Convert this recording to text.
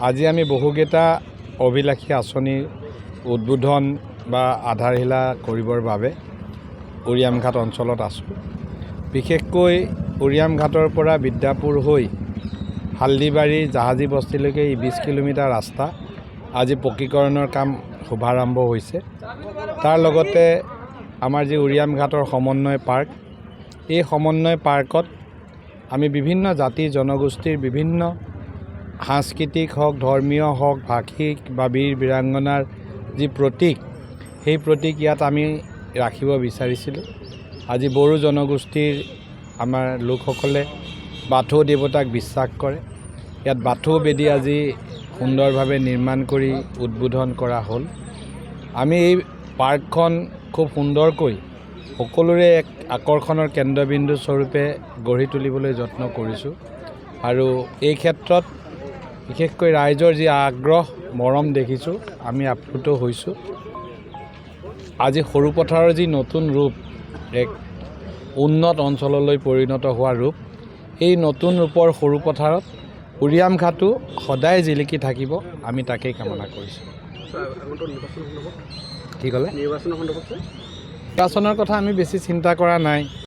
আজি আমি বহুকেইটা অভিলাষী আঁচনিৰ উদ্বোধন বা আধাৰশিলা কৰিবৰ বাবে উৰিয়ামঘাট অঞ্চলত আছোঁ। বিশেষকৈ উৰিয়ামঘাটৰ পৰা বিদ্যাপুৰ হৈ হালদিবাৰী জাহাজী বস্তিলৈকে এই 20 কিলোমিটাৰ ৰাস্তা আজি পকীকৰণৰ কাম শুভাৰম্ভ হৈছে। তাৰ লগতে আমাৰ যি উৰিয়ামঘাটৰ সমন্বয় পাৰ্ক, এই সমন্বয় পাৰ্কত আমি বিভিন্ন জাতি জনগোষ্ঠীৰ বিভিন্ন সাংস্কৃতিক হওক, ধৰ্মীয় হওক, ভাষিক বা বীৰ বীৰাংগনাৰ যি প্ৰতীক, সেই প্ৰতীক ইয়াত আমি ৰাখিব বিচাৰিছিলোঁ। আজি বড়ো জনগোষ্ঠীৰ আমাৰ লোকসকলে বাথৌ দেৱতাক বিশ্বাস কৰে। ইয়াত বাথৌ বেদী আজি সুন্দৰভাৱে নিৰ্মাণ কৰি উদ্বোধন কৰা হ'ল। আমি এই পাৰ্কখন খুব সুন্দৰকৈ সকলোৰে এক আকৰ্ষণৰ কেন্দ্ৰবিন্দু স্বৰূপে গঢ়ি তুলিবলৈ যত্ন কৰিছোঁ আৰু এই ক্ষেত্ৰত বিশেষকৈ ৰাইজৰ যি আগ্ৰহ মৰম দেখিছোঁ, আমি আপ্লুত হৈছোঁ। আজি সৰুপথাৰৰ যি নতুন ৰূপ, এক উন্নত অঞ্চললৈ পৰিণত হোৱা ৰূপ, এই নতুন ৰূপৰ সৰুপথাৰত উৰিয়ামঘাটো সদায় জিলিকি থাকিব, আমি তাকেই কামনা কৰিছোঁ। কি ক'লে? নিৰ্বাচনৰ কথা আমি বেছি চিন্তা কৰা নাই।